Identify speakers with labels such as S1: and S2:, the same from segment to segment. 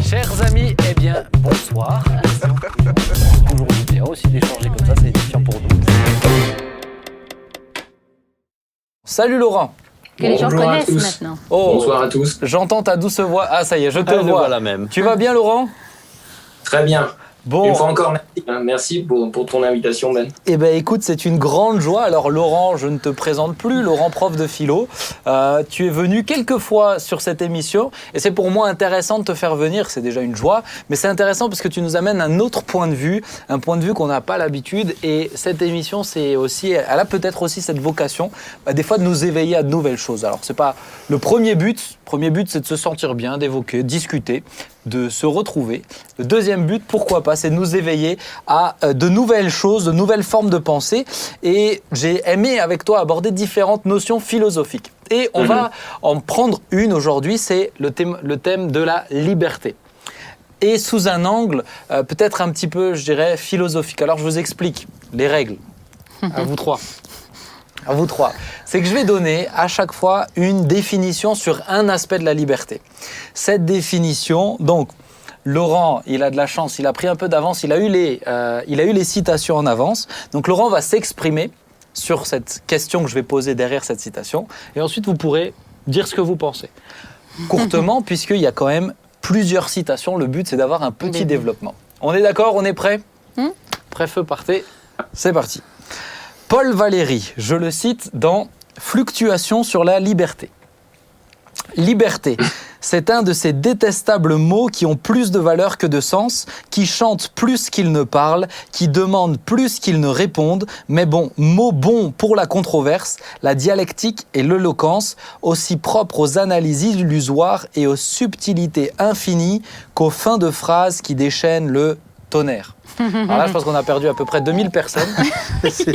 S1: Chers amis, eh bien, bonsoir. Toujours bien aussi d'échanger comme ça, c'est édifiant pour nous. Salut Laurent.
S2: Que les gens
S3: Bonjour à
S2: connaissent
S3: tous.
S2: maintenant.
S1: Oh,
S3: Bonsoir à tous.
S1: j'entends ta douce voix. Ah, ça y est, je te
S4: Le
S1: vois.
S4: voilà même.
S1: Tu vas bien, Laurent?
S3: Très bien.
S1: Bon.
S3: Une fois encore, merci. Merci pour ton invitation, Ben.
S1: Eh bien, écoute, c'est une grande joie. Alors, Laurent, je ne te présente plus. Laurent, prof de philo. Tu es venu quelques fois sur cette émission et c'est pour moi intéressant de te faire venir. C'est déjà une joie, mais c'est intéressant parce que tu nous amènes un autre point de vue, un point de vue qu'on n'a pas l'habitude. Et cette émission, c'est aussi, elle a peut-être aussi cette vocation, des fois, de nous éveiller à de nouvelles choses. Alors, c'est pas le premier but. Le premier but, c'est de se sentir bien, d'évoquer, discuter, de se retrouver. Le deuxième but, pourquoi pas, c'est de nous éveiller à de nouvelles choses, de nouvelles formes de pensée. Et j'ai aimé avec toi aborder différentes notions philosophiques. Et on va en prendre une aujourd'hui, c'est le thème de la liberté. Et sous un angle peut-être un petit peu, je dirais, philosophique. Alors je vous explique les règles. À vous trois. À vous trois. C'est que je vais donner à chaque fois une définition sur un aspect de la liberté. Cette définition, donc, Laurent, il a de la chance, il a pris un peu d'avance, il a eu les citations en avance. Donc Laurent va s'exprimer sur cette question que je vais poser derrière cette citation. Et ensuite, vous pourrez dire ce que vous pensez. Courtement, puisqu'il y a quand même plusieurs citations, le but, c'est d'avoir un petit développement. On est d'accord? On est prêt? Prêt, feu, partez. C'est parti. Paul Valéry, je le cite dans Fluctuations sur la liberté. Liberté, c'est un de ces détestables mots qui ont plus de valeur que de sens, qui chantent plus qu'ils ne parlent, qui demandent plus qu'ils ne répondent, mais bon, mot bon pour la controverse, la dialectique et l'éloquence, aussi propres aux analyses illusoires et aux subtilités infinies qu'aux fins de phrases qui déchaînent le tonnerre. Alors là, je pense qu'on a perdu à peu près 2000 personnes.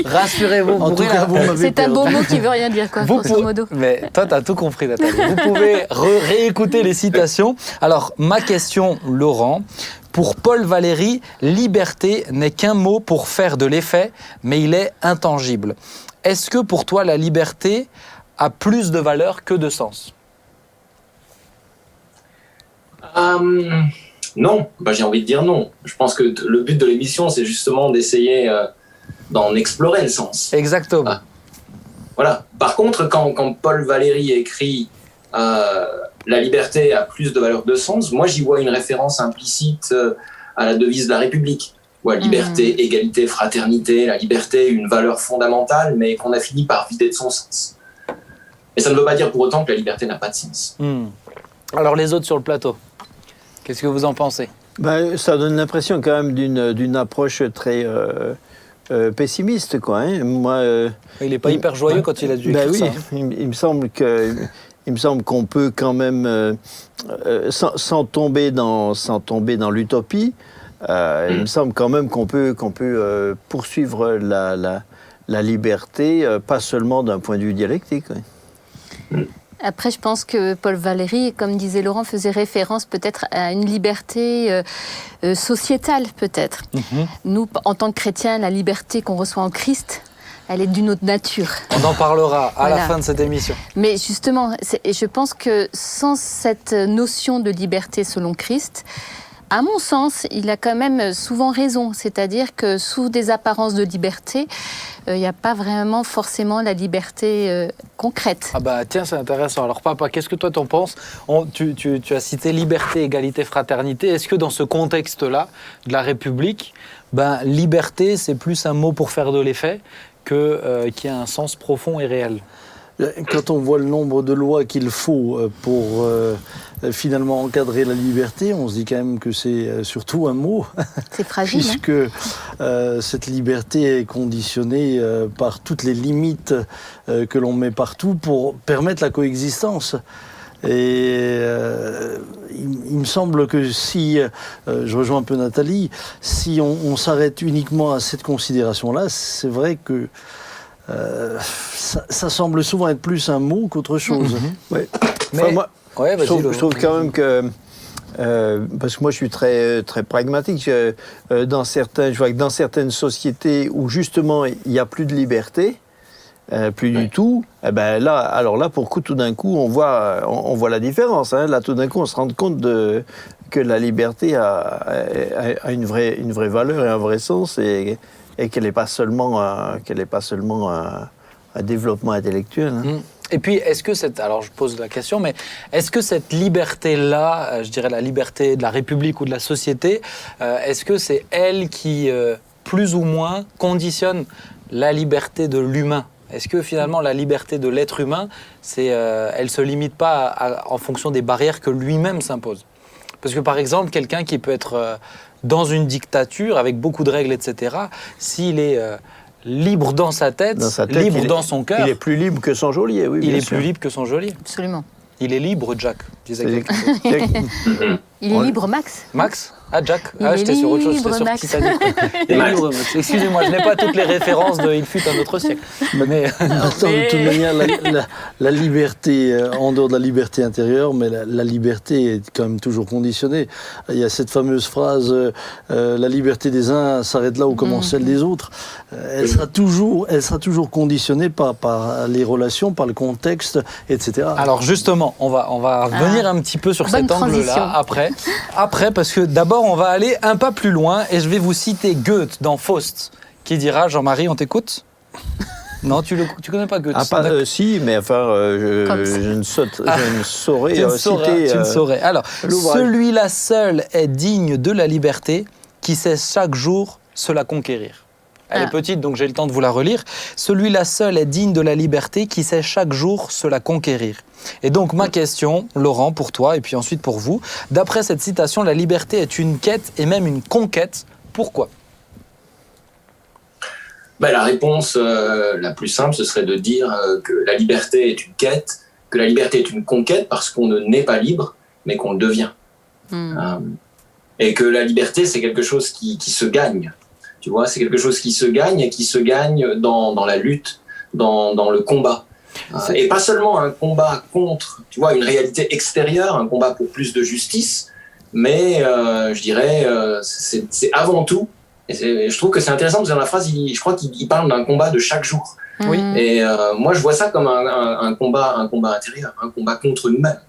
S1: Rassurez-vous.
S4: En tout cas, vous m'avez
S2: C'est un beau mot qui veut rien dire, quoi, grosso modo.
S1: Mais toi, tu as tout compris, Nathalie. Vous pouvez réécouter les citations. Alors, ma question, Laurent. Pour Paul Valéry, liberté n'est qu'un mot pour faire de l'effet, mais il est intangible. Est-ce que pour toi, la liberté a plus de valeur que de sens?
S3: Non, j'ai envie de dire non. Je pense que le but de l'émission, c'est justement d'essayer d'en explorer le sens.
S1: Exactement.
S3: Voilà. Par contre, quand Paul Valéry écrit la liberté a plus de valeur que de sens, moi j'y vois une référence implicite à la devise de la République. Liberté, égalité, fraternité, la liberté, une valeur fondamentale, mais qu'on a fini par vider de son sens. Mais ça ne veut pas dire pour autant que la liberté n'a pas de sens.
S1: Alors les autres sur le plateau, qu'est-ce que vous en pensez?
S4: Ça donne l'impression quand même d'une approche très pessimiste, quoi. Hein. Moi,
S1: il n'est pas hyper joyeux quand il a dû écrire ça.
S4: Il me semble qu'on peut quand même, sans tomber dans l'utopie, il me semble quand même qu'on peut poursuivre la liberté, pas seulement d'un point de vue dialectique. Ouais.
S2: Après, je pense que Paul Valéry, comme disait Laurent, faisait référence peut-être à une liberté sociétale, peut-être. Nous, en tant que chrétiens, la liberté qu'on reçoit en Christ, elle est d'une autre nature.
S1: On en parlera à la fin de cette émission.
S2: Mais justement, je pense que sans cette notion de liberté selon Christ, à mon sens, il a quand même souvent raison. C'est-à-dire que sous des apparences de liberté, il n'y a pas vraiment forcément la liberté concrète.
S1: Ah bah tiens, c'est intéressant. Alors papa, qu'est-ce que toi t'en penses? Tu as cité liberté, égalité, fraternité. Est-ce que dans ce contexte-là de la République, liberté, c'est plus un mot pour faire de l'effet que qui a un sens profond et réel?
S5: Quand on voit le nombre de lois qu'il faut pour finalement encadrer la liberté, on se dit quand même que c'est surtout un mot.
S2: C'est fragile,
S5: puisque cette liberté est conditionnée par toutes les limites que l'on met partout pour permettre la coexistence. Et il me semble que si, je rejoins un peu Nathalie, si on s'arrête uniquement à cette considération-là, c'est vrai que ça semble souvent être plus un mot qu'autre chose.
S4: Ouais.
S1: Mais
S4: moi, je trouve quand même que parce que moi je suis très pragmatique. Je vois que dans certaines sociétés où justement il n'y a plus de liberté, plus du tout, là pour coup tout d'un coup on voit la différence. Hein. Là tout d'un coup on se rend compte que la liberté a une vraie valeur et un vrai sens et qu'elle n'est pas seulement un développement intellectuel. Hein.
S1: Et puis, alors je pose la question, mais est-ce que cette liberté-là, je dirais la liberté de la République ou de la société, est-ce que c'est elle qui, plus ou moins, conditionne la liberté de l'humain ? Est-ce que finalement la liberté de l'être humain, elle ne se limite pas en fonction des barrières que lui-même s'impose ? Parce que par exemple, quelqu'un qui peut être dans une dictature avec beaucoup de règles, etc., s'il est libre dans sa tête, libre dans son cœur...
S4: Il est plus libre que son geôlier, oui,
S1: Il est plus libre que son geôlier.
S2: Absolument.
S1: Il est libre, Jack, disait quelqu'un.
S2: Il est libre, Max.
S1: Max ? Ah, Jack.
S2: Il
S1: J'étais sur autre chose,
S2: libre,
S1: j'étais sur
S2: Max.
S1: Titanic. Il est libre, Max. Excusez-moi, je n'ai pas toutes les références de Il fut un autre siècle. Mais...
S5: Attends, de toute manière, la liberté, en dehors de la liberté intérieure, mais la liberté est quand même toujours conditionnée. Il y a cette fameuse phrase la liberté des uns s'arrête là où commence celle des autres. Elle sera toujours conditionnée par les relations, par le contexte, etc.
S1: Alors justement, on va revenir un petit peu sur cet angle-là après, parce que d'abord, on va aller un pas plus loin et je vais vous citer Goethe dans Faust, qui dira, Jean-Marie, on t'écoute ? Non, tu connais pas Goethe ?
S4: Si, mais enfin, je ne saurais citer...
S1: Tu ne saurais. Alors, celui-là seul est digne de la liberté, qui sait chaque jour se la conquérir. Elle est petite, donc j'ai le temps de vous la relire. Celui-là seul est digne de la liberté, qui sait chaque jour se la conquérir. Et donc ma question, Laurent, pour toi, et puis ensuite pour vous, d'après cette citation, la liberté est une quête et même une conquête. Pourquoi ?
S3: La réponse la plus simple, ce serait de dire que la liberté est une quête, que la liberté est une conquête parce qu'on ne naît pas libre, mais qu'on le devient. Et que la liberté, c'est quelque chose qui se gagne. Tu vois, c'est quelque chose qui se gagne et qui se gagne dans la lutte, dans le combat. Et pas seulement un combat contre, tu vois, une réalité extérieure, un combat pour plus de justice, mais je dirais, c'est avant tout, et je trouve que c'est intéressant parce que dans la phrase, je crois qu'il parle d'un combat de chaque jour.
S1: Oui.
S3: Et moi, je vois ça comme un combat intérieur, un combat contre nous-mêmes.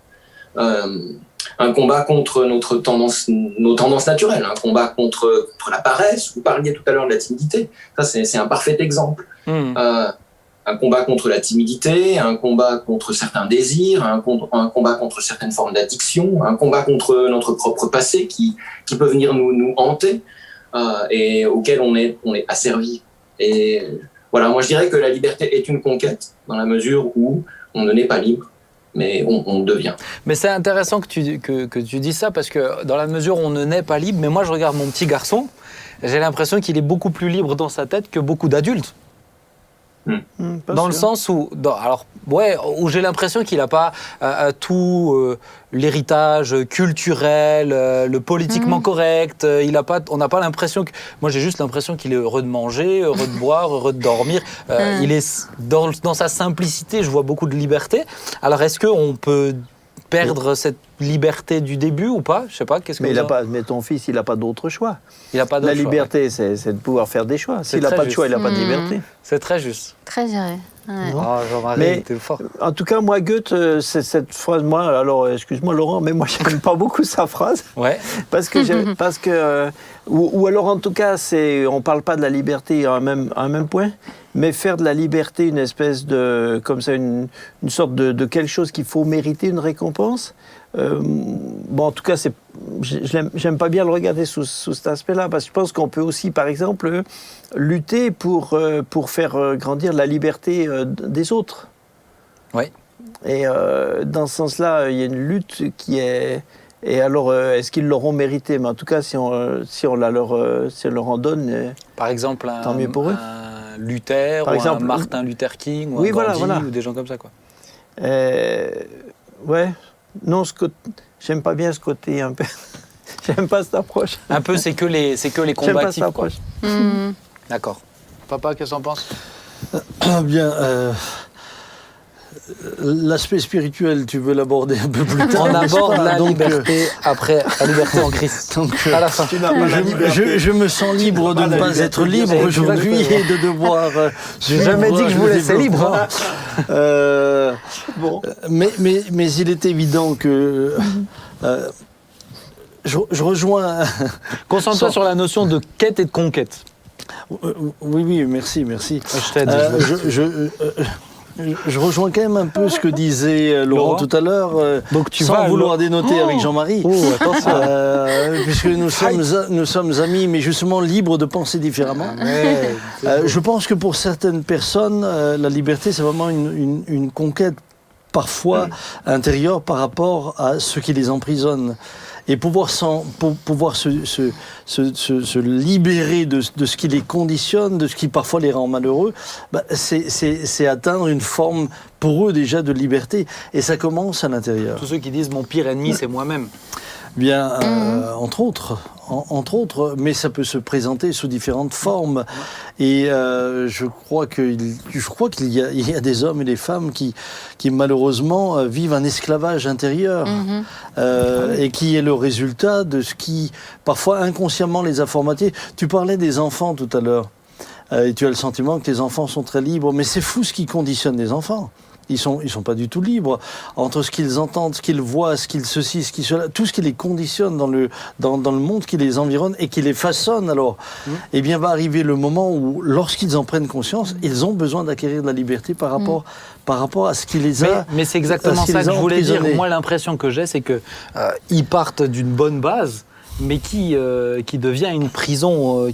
S3: Un combat contre nos tendances naturelles, un combat contre la paresse. Vous parliez tout à l'heure de la timidité. Ça, c'est un parfait exemple. Un combat contre la timidité, un combat contre certains désirs, un combat contre certaines formes d'addiction, un combat contre notre propre passé qui peut venir nous hanter et auquel on est asservi. Et voilà, moi je dirais que la liberté est une conquête dans la mesure où on ne naît pas libre, mais on devient.
S1: Mais c'est intéressant que tu dis ça, parce que dans la mesure où on ne naît pas libre, mais moi je regarde mon petit garçon, j'ai l'impression qu'il est beaucoup plus libre dans sa tête que beaucoup d'adultes. Dans le sens où j'ai l'impression qu'il n'a pas tout l'héritage culturel, le politiquement correct. On n'a pas l'impression que... Moi, j'ai juste l'impression qu'il est heureux de manger, heureux de boire, heureux de dormir. Il est dans sa simplicité, je vois beaucoup de liberté. Alors, est-ce qu'on peut perdre cette liberté du début ou pas ? Je sais pas.
S4: Mais ton fils, il n'a pas d'autre choix.
S1: Il a pas d'autre
S4: choix. La liberté, c'est de pouvoir faire des choix. S'il n'a pas de choix, il n'a pas de liberté.
S1: C'est très juste.
S2: Très géré. Ouais.
S1: Oh, Jean-Marie, t'es fort.
S4: En tout cas, moi, Goethe, c'est cette phrase, alors excuse-moi Laurent, mais moi, j'aime pas beaucoup sa phrase.
S1: Ouais.
S4: Parce que ou alors en tout cas, on parle pas de la liberté à un même point, mais faire de la liberté une espèce de, comme ça, une sorte de quelque chose qu'il faut mériter une récompense. En tout cas, j'aime pas bien le regarder sous cet aspect-là, parce que je pense qu'on peut aussi, par exemple, lutter pour faire grandir la liberté des autres.
S1: Oui.
S4: Et dans ce sens-là, il y a une lutte qui est... Et alors, est-ce qu'ils l'auront mérité ? Mais en tout cas, si on leur en donne,
S1: par exemple,
S4: tant mieux pour eux.
S1: Un Luther,
S4: par exemple,
S1: un Martin Luther King, ou un Gandhi, ou des gens comme ça, quoi.
S4: Ouais. Non, j'aime pas bien ce côté un peu. J'aime pas cette approche.
S1: Un peu, c'est que les combatifs.
S4: J'aime pas cette approche.
S1: D'accord. Papa, qu'est-ce que t'en penses ?
S5: Bien. L'aspect spirituel, tu veux l'aborder un peu plus tard.
S1: On aborde la liberté après, la liberté en Christ.
S5: Donc,
S1: à la fin.
S5: Je me sens libre de ne pas être libre aujourd'hui et de devoir...
S1: J'ai jamais dit que je vous laissais libre.
S5: Mais il est évident que Je rejoins...
S1: Concentre-toi sur la notion de quête et de conquête.
S5: Oui, merci.
S1: Je t'aide.
S5: Je rejoins quand même un peu ce que disait Laurent tout à l'heure,
S1: Donc tu
S5: sans
S1: vas
S5: vouloir dénoter avec Jean-Marie,
S1: attention.
S5: puisque nous sommes amis, mais justement libres de penser différemment. Je pense que pour certaines personnes, la liberté, c'est vraiment une conquête parfois intérieure par rapport à ce qui les emprisonne. Et pouvoir se libérer de ce qui les conditionne, de ce qui parfois les rend malheureux, c'est atteindre une forme, pour eux déjà, de liberté. Et ça commence à l'intérieur.
S1: Tous ceux qui disent « mon pire ennemi, c'est moi-même ».
S5: Bien, entre autres, mais ça peut se présenter sous différentes formes. Et je crois qu'il y a des hommes et des femmes qui malheureusement vivent un esclavage intérieur et qui est le résultat de ce qui parfois inconsciemment les a formatés. Tu parlais des enfants tout à l'heure et tu as le sentiment que tes enfants sont très libres, mais c'est fou ce qui conditionne les enfants. Ils sont pas du tout libres entre ce qu'ils entendent, ce qu'ils voient, ce qu'ils ceci, ce qu'ils cela, tout ce qui les conditionne dans le monde qui les environne et qui les façonne. Alors, eh bien, va arriver le moment où, lorsqu'ils en prennent conscience, ils ont besoin d'acquérir de la liberté par rapport à ce qui les a.
S1: Mais c'est exactement ça que je voulais dire. Moi, l'impression que j'ai, c'est que ils partent d'une bonne base, mais qui devient une prison,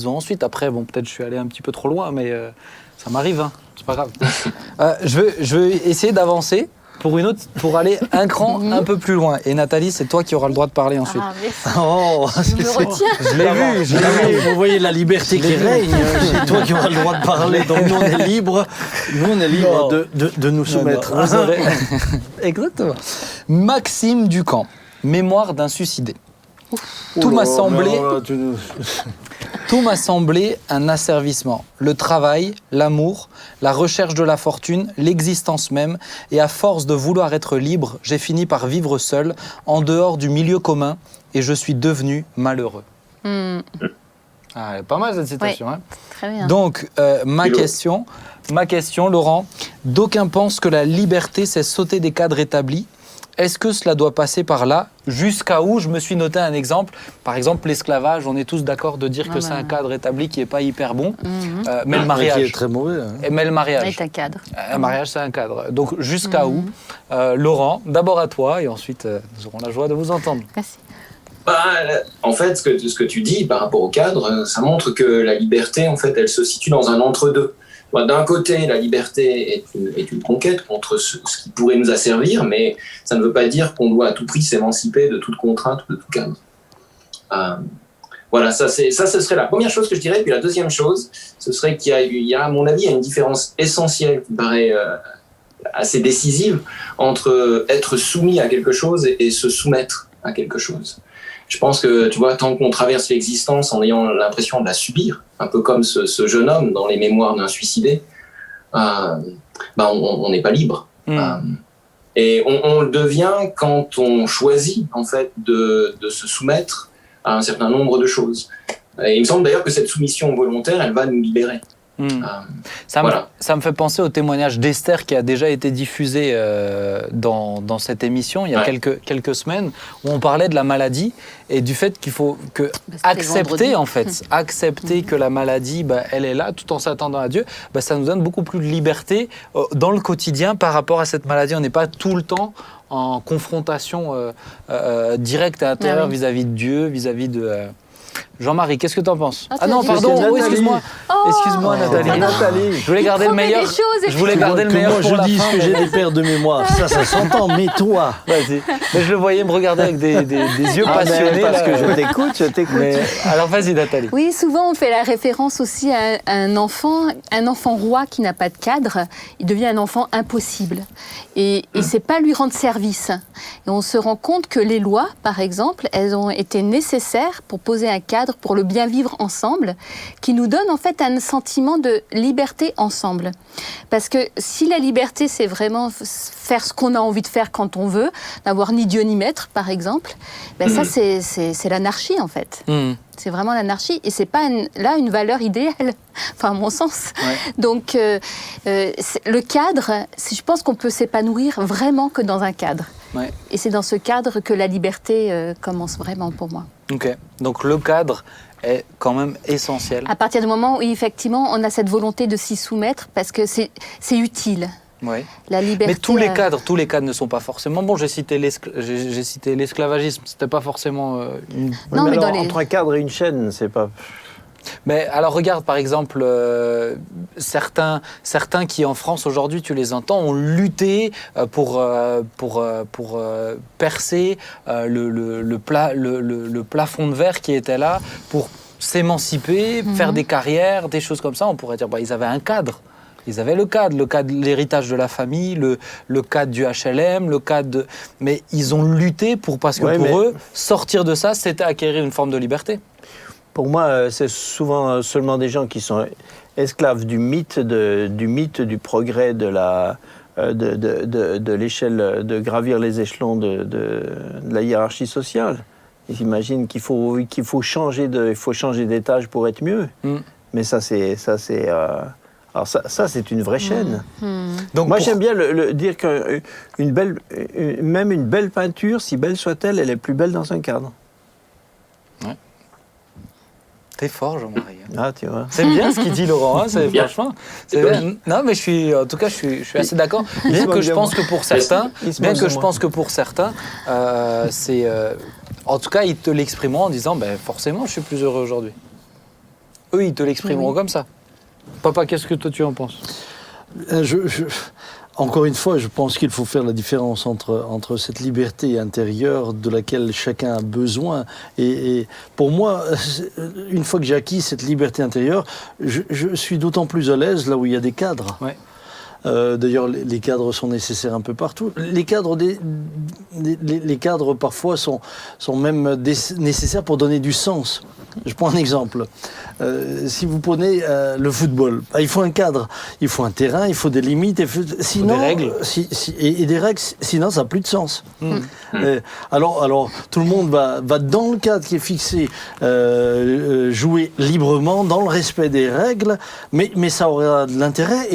S1: ensuite. Après, bon, peut-être je suis allé un petit peu trop loin, mais ça m'arrive, hein. C'est pas grave. Je vais essayer d'avancer pour aller un cran un peu plus loin. Et Nathalie, c'est toi qui auras le droit de parler ensuite.
S2: Ah, merci.
S5: Oh,
S2: Je me retiens.
S1: Je l'ai vu.
S5: Vous voyez la liberté qui règne. C'est toi qui auras le droit de parler. Donc nous, on est libres. Nous, on est libres de nous soumettre.
S1: Non, vous aurez... Exactement. Maxime Ducamp, mémoire d'un suicidé. Tout m'a semblé un asservissement. Le travail, l'amour, la recherche de la fortune, l'existence même. Et à force de vouloir être libre, j'ai fini par vivre seul, en dehors du milieu commun, et je suis devenu malheureux. Ah, pas mal cette citation.
S2: Oui,
S1: hein.
S2: Très bien.
S1: Donc, ma question, Laurent, d'aucuns pensent que la liberté, c'est sauter des cadres établis. Est-ce que cela doit passer par là? Jusqu'à où? Je me suis noté un exemple. Par exemple, l'esclavage, on est tous d'accord de dire que c'est un cadre établi qui n'est pas hyper bon. Mais le mariage...
S5: Qui est très mauvais. Hein.
S1: Mais le mariage...
S2: C'est un cadre.
S1: Un mariage, c'est un cadre. Donc, jusqu'à où? Laurent, d'abord à toi, et ensuite, nous aurons la joie de vous entendre.
S2: Merci.
S3: En fait, ce que tu dis par rapport au cadre, ça montre que la liberté, en fait, elle se situe dans un entre-deux. D'un côté, la liberté est une conquête contre ce qui pourrait nous asservir, mais ça ne veut pas dire qu'on doit à tout prix s'émanciper de toute contrainte ou de tout cadre. Voilà, ça ce serait la première chose que je dirais. Puis la deuxième chose, ce serait qu'il y a, à mon avis, une différence essentielle qui me paraît assez décisive entre être soumis à quelque chose et se soumettre à quelque chose. Je pense que, tu vois, tant qu'on traverse l'existence en ayant l'impression de la subir, un peu comme ce jeune homme dans les mémoires d'un suicidé, on n'est pas libre. Et on le devient quand on choisit, en fait, de se soumettre à un certain nombre de choses. Et il me semble d'ailleurs que cette soumission volontaire, elle va nous libérer.
S1: Ça me fait penser au témoignage d'Esther qui a déjà été diffusé dans cette émission il y a quelques semaines, où on parlait de la maladie et du fait qu'il faut accepter que la maladie, elle est là tout en s'attendant à Dieu. Ça nous donne beaucoup plus de liberté dans le quotidien par rapport à cette maladie. On n'est pas tout le temps en confrontation directe et intérieure vis-à-vis de Dieu, vis-à-vis de... Jean-Marie, qu'est-ce que tu en penses? Non, pardon, excuse-moi. Excuse-moi, Nathalie. Je voulais garder le meilleur. Je voulais garder le meilleur pour la fin.
S5: Je dis que j'ai des pertes de mémoire. Ça s'entend, mais toi.
S1: Vas-y. Mais je le voyais me regarder avec des yeux passionnés.
S4: Parce que je t'écoute.
S1: Alors vas-y, Nathalie.
S2: Oui, souvent on fait la référence aussi à un enfant roi qui n'a pas de cadre. Il devient un enfant impossible. Et c'est pas lui rendre service. Et on se rend compte que les lois, par exemple, elles ont été nécessaires pour poser un cadre pour le bien vivre ensemble, qui nous donne en fait un sentiment de liberté ensemble. Parce que si la liberté, c'est vraiment faire ce qu'on a envie de faire quand on veut, n'avoir ni Dieu ni maître, par exemple, ça c'est l'anarchie en fait. C'est vraiment l'anarchie et c'est pas une valeur idéale, enfin à mon sens. Donc le cadre, je pense qu'on peut s'épanouir vraiment que dans un cadre.
S1: Ouais.
S2: Et c'est dans ce cadre que la liberté commence vraiment pour moi.
S1: Ok. Donc le cadre est quand même essentiel.
S2: À partir du moment où effectivement on a cette volonté de s'y soumettre parce que c'est utile.
S1: Oui.
S2: La liberté.
S1: Mais tous les cadres ne sont pas forcément bons. J'ai cité l'esclavagisme. C'était pas forcément une...
S4: Oui,
S2: Non, mais
S4: alors,
S2: dans les-
S4: entre un cadre et une chaîne, c'est pas...
S1: Mais alors regarde par exemple certains qui en France aujourd'hui tu les entends ont lutté pour percer le plafond de verre qui était là pour s'émanciper, faire des carrières, des choses comme ça. On pourrait dire ils avaient un cadre. Ils avaient le cadre, l'héritage de la famille, le cadre du HLM, le cadre de... Mais ils ont lutté parce que pour eux, sortir de ça, c'était acquérir une forme de liberté.
S4: Pour moi, c'est souvent seulement des gens qui sont esclaves du mythe du progrès de l'échelle, de gravir les échelons de la hiérarchie sociale. Ils imaginent qu'il faut changer d'étage pour être mieux. Mais ça c'est une vraie chaîne. Donc moi j'aime bien dire même une belle peinture, si belle soit-elle, elle est plus belle dans un cadre.
S1: Ouais. T'es fort, Jean-Marie.
S4: Ah, tu vois.
S1: C'est bien ce qu'il dit, Laurent. Hein, franchement. C'est bien. Non, mais je suis assez d'accord. Bien que je pense que pour certains, c'est, en tout cas, ils te l'exprimeront en disant, forcément, je suis plus heureux aujourd'hui. Eux, ils te l'exprimeront comme ça. Papa, qu'est-ce que toi tu en penses ?
S5: Encore une fois, je pense qu'il faut faire la différence entre cette liberté intérieure de laquelle chacun a besoin. Et pour moi, une fois que j'ai acquis cette liberté intérieure, je suis d'autant plus à l'aise là où il y a des cadres.
S1: Ouais.
S5: D'ailleurs, les cadres sont nécessaires un peu partout. Les cadres parfois sont même nécessaires pour donner du sens. Je prends un exemple. Si vous prenez le football, il faut un cadre, il faut un terrain, il faut des limites, sinon,
S1: des règles.
S5: Et des règles, sinon ça n'a plus de sens. Alors tout le monde va dans le cadre qui est fixé, jouer librement, dans le respect des règles, mais ça aura de l'intérêt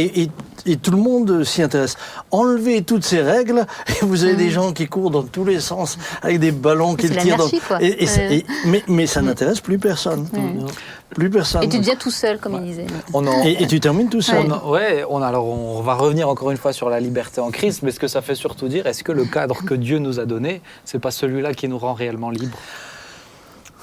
S5: et tout le monde s'y intéresse. Enlevez toutes ces règles et vous avez des gens qui courent dans tous les sens avec des ballons qui tirent dans... Mais ça n'intéresse plus personne. Plus personne.
S2: Et tu deviens tout seul, comme il disait.
S5: Et tu termines tout seul.
S1: On va revenir encore une fois sur la liberté en Christ, mais ce que ça fait surtout dire, est-ce que le cadre que Dieu nous a donné, c'est pas celui-là qui nous rend réellement libres ?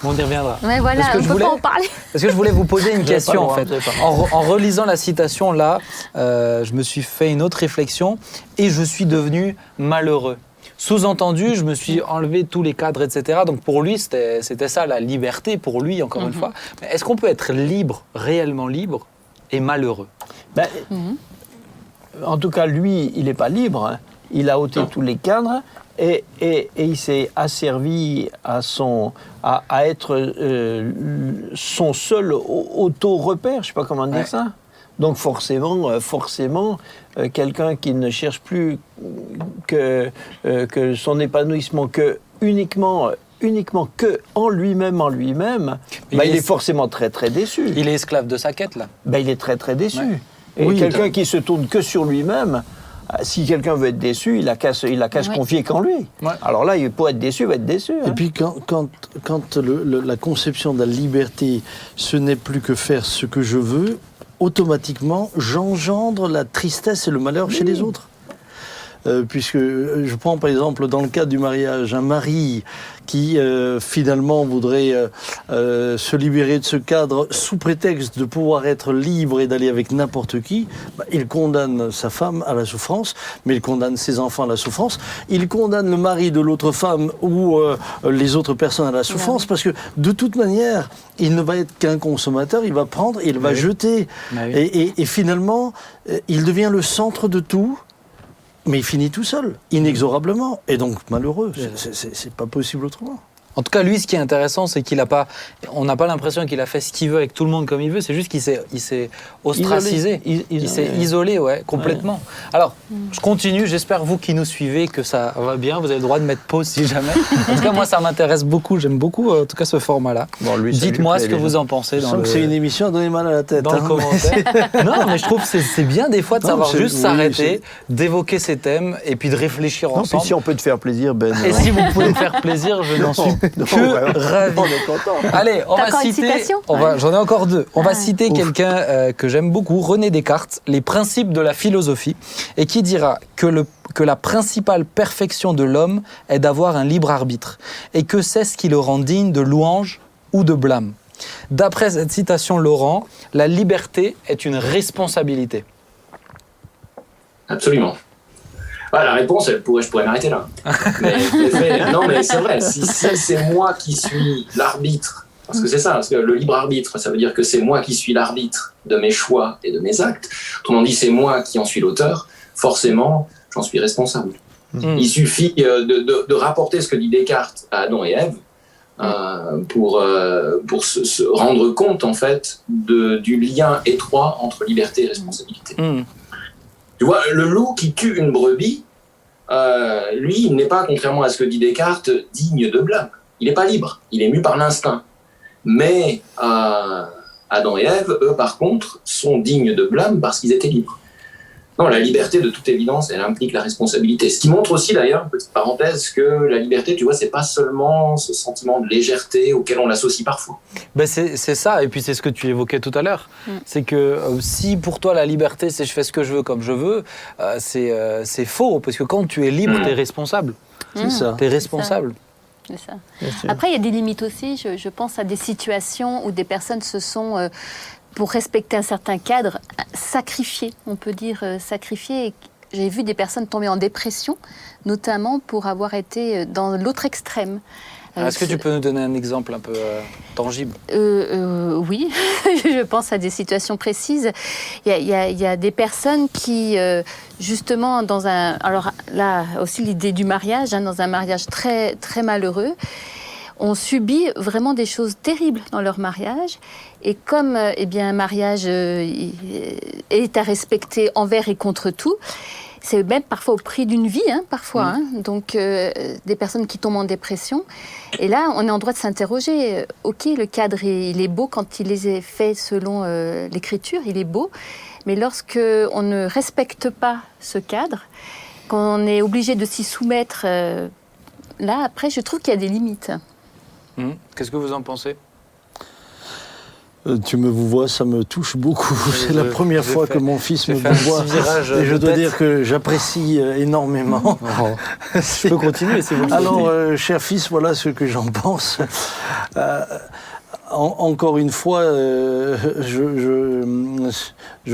S1: On y reviendra.
S2: Ouais, voilà, on ne peut pas en parler.
S1: Parce que je voulais vous poser une question, en fait. En relisant la citation, là, je me suis fait une autre réflexion et je suis devenu malheureux. Sous-entendu, je me suis enlevé tous les cadres, etc. Donc pour lui, c'était ça, la liberté, pour lui, encore une fois. Mais est-ce qu'on peut être libre, réellement libre, et malheureux ?
S4: En tout cas, lui, il n'est pas libre. Hein. Il a ôté tous les cadres et il s'est asservi à être son seul auto-repère, je ne sais pas comment dire ça. Donc forcément, quelqu'un qui ne cherche plus que son épanouissement uniquement que en lui-même, il est forcément très très déçu.
S1: Il est esclave de sa quête, là.
S4: Il est très très déçu. Et quelqu'un qui se tourne que sur lui-même, si quelqu'un veut être déçu, il a qu'à se confier qu'en lui. Ouais. Alors là, pour être déçu, il va être déçu.
S5: Et puis quand la conception de la liberté, ce n'est plus que faire ce que je veux, automatiquement, j'engendre la tristesse et le malheur chez les autres. Puisque je prends par exemple dans le cadre du mariage, un mari qui finalement voudrait se libérer de ce cadre sous prétexte de pouvoir être libre et d'aller avec n'importe qui, il condamne sa femme à la souffrance, mais il condamne ses enfants à la souffrance, il condamne le mari de l'autre femme ou les autres personnes à la souffrance, parce que de toute manière, il ne va être qu'un consommateur, il va prendre et il va jeter. Et finalement, il devient le centre de tout. Mais il finit tout seul, inexorablement, et donc malheureux. C'est pas possible autrement.
S1: En tout cas, lui, ce qui est intéressant, c'est on n'a pas l'impression qu'il a fait ce qu'il veut avec tout le monde comme il veut. C'est juste qu'il s'est ostracisé. Il s'est isolé, complètement. Ouais. Alors, je continue. J'espère, vous qui nous suivez, que ça va bien. Vous avez le droit de mettre pause si jamais. En tout cas, moi, ça m'intéresse beaucoup. J'aime beaucoup, en tout cas, ce format-là.
S4: Bon,
S1: dites-moi ce que vous en pensez.
S5: Je sens que c'est une émission à donner mal à la tête.
S1: Dans le commentaire. Non, mais je trouve que c'est bien des fois de savoir juste s'arrêter, d'évoquer ces thèmes et puis de réfléchir ensemble.
S4: Puis si on peut te faire plaisir, Ben.
S1: Et si vous pouvez me faire plaisir, je n'en suis que ravi.
S4: On est content.
S1: Allez, on va citer. J'en ai encore deux. On va citer quelqu'un que j'aime beaucoup, René Descartes, Les principes de la philosophie, et qui dira que la principale perfection de l'homme est d'avoir un libre arbitre, et que c'est ce qui le rend digne de louange ou de blâme. D'après cette citation, Laurent, la liberté est une responsabilité.
S3: Absolument. La réponse, je pourrais m'arrêter là. Non, mais c'est vrai, si c'est moi qui suis l'arbitre, parce que c'est ça, parce que le libre arbitre, ça veut dire que c'est moi qui suis l'arbitre de mes choix et de mes actes. Autrement dit, c'est moi qui en suis l'auteur, forcément, j'en suis responsable. Il suffit de rapporter ce que dit Descartes à Adam et Ève pour se rendre compte, en fait, du lien étroit entre liberté et responsabilité. Tu vois, le loup qui tue une brebis, lui, il n'est pas, contrairement à ce que dit Descartes, digne de blâme. Il n'est pas libre, il est mu par l'instinct. Mais Adam et Ève, eux, par contre, sont dignes de blâme parce qu'ils étaient libres. Non, la liberté, de toute évidence, elle implique la responsabilité. Ce qui montre aussi, d'ailleurs, une petite parenthèse, que la liberté, tu vois, c'est pas seulement ce sentiment de légèreté auquel on l'associe parfois.
S1: Ben c'est ça, et puis c'est ce que tu évoquais tout à l'heure. C'est que si pour toi la liberté, c'est je fais ce que je veux comme je veux, c'est faux, parce que quand tu es libre, tu es responsable.
S5: C'est ça.
S1: Tu es responsable.
S2: C'est ça. Après, il y a des limites aussi. Je pense à des situations où des personnes se sont... pour respecter un certain cadre, sacrifier, on peut dire sacrifier. J'ai vu des personnes tomber en dépression, notamment pour avoir été dans l'autre extrême.
S1: Est-ce que tu peux nous donner un exemple un peu tangible ?
S2: Oui, je pense à des situations précises. Il y a des personnes qui, justement, alors là aussi l'idée du mariage, dans un mariage très, très malheureux, ont subi vraiment des choses terribles dans leur mariage. Et comme un mariage est à respecter envers et contre tout, c'est même parfois au prix d'une vie, parfois. Donc, des personnes qui tombent en dépression. Et là, on est en droit de s'interroger. OK, le cadre, il est beau quand il est fait selon l'écriture, il est beau. Mais lorsque on ne respecte pas ce cadre, qu'on est obligé de s'y soumettre, là, après, je trouve qu'il y a des limites.
S1: Qu'est-ce que vous en pensez ?
S5: Tu me vois, ça me touche beaucoup. C'est la première fois que mon fils me voit. Et je dois dire que j'apprécie énormément.
S1: Je peux continuer si vous le souhaitez.
S5: Alors, cher fils, voilà ce que j'en pense. Encore une fois, je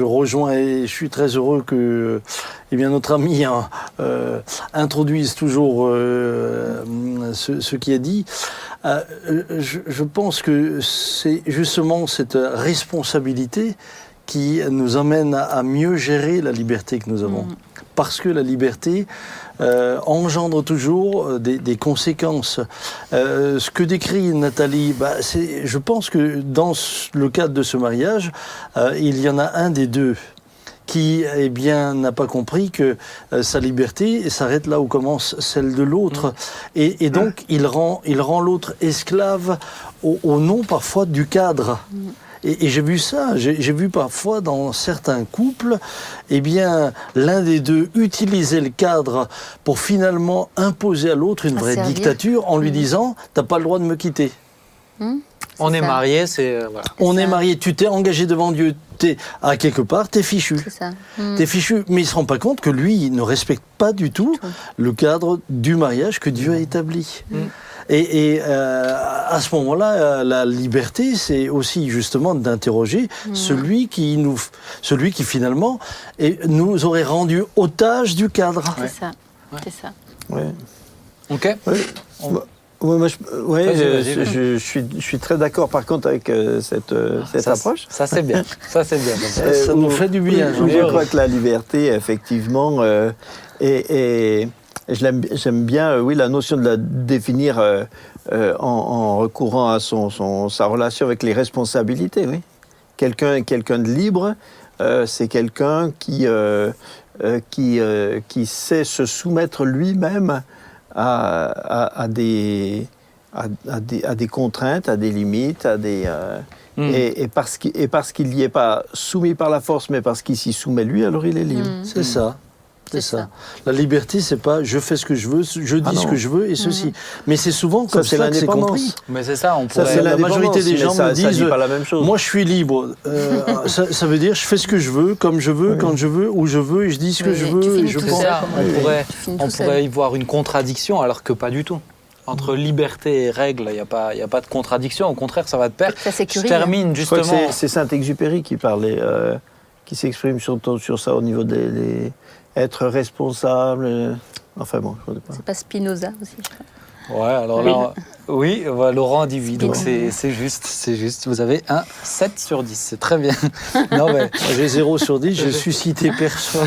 S5: rejoins et je suis très heureux que notre ami introduise toujours ce qui est dit. Je pense que c'est justement cette responsabilité qui nous amène à mieux gérer la liberté que nous avons. Parce que la liberté engendre toujours des conséquences. Ce que décrit Nathalie, je pense que dans le cadre de ce mariage, il y en a un des deux qui n'a pas compris que sa liberté s'arrête là où commence celle de l'autre. Et donc, il rend l'autre esclave au nom parfois du cadre. Et j'ai vu ça, j'ai vu parfois dans certains couples, l'un des deux utiliser le cadre pour finalement imposer à l'autre une vraie dictature en lui disant « t'as pas le droit de me quitter ».
S1: On est mariés,
S5: On est mariés, tu t'es engagé devant Dieu, à quelque part, t'es fichu.
S2: C'est ça.
S5: T'es fichu, mais il se rend pas compte que lui, il ne respecte pas du tout le cadre du mariage que Dieu a établi. Et à ce moment-là, la liberté, c'est aussi justement d'interroger celui qui finalement nous aurait rendu otages du cadre.
S2: C'est ça.
S4: Ouais.
S1: Ok.
S4: Ouais. Je suis très d'accord par contre avec cette approche.
S1: Ça c'est bien. Ça
S5: nous fait du bien.
S4: Je crois que la liberté, effectivement, et j'aime bien la notion de la définir en recourant à sa relation avec les responsabilités, oui. Quelqu'un de libre, c'est quelqu'un qui sait se soumettre lui-même à des contraintes, à des limites, et parce qu'il n'y est pas soumis par la force, mais parce qu'il s'y soumet lui, alors il est libre.
S5: C'est ça. C'est ça. La liberté, c'est pas je fais ce que je veux, je dis ce que je c'est ceci. Mais c'est souvent comme ça que c'est compris.
S1: Mais c'est ça,
S5: la majorité des gens me disent
S4: pas la même chose.
S5: Moi je suis libre. Ça veut dire je fais ce que je veux, comme je veux, quand je veux, où je veux, et je dis ce que je veux, et je pense.
S1: On pourrait y voir une contradiction, alors que pas du tout. Entre liberté et règle, il n'y a pas de contradiction. Au contraire, ça va de pair.
S2: Je
S1: termine justement.
S4: Je crois que c'est Saint-Exupéry qui parlait, qui s'exprime sur ça au niveau des être responsable. Enfin bon, je ne sais pas.
S2: C'est pas Spinoza aussi, je crois.
S1: Ouais, alors là, oui, Laurent dit oui, donc c'est juste. Vous avez un 7 sur 10, c'est très bien. Non, mais
S5: j'ai 0 sur 10, je suis cité personne.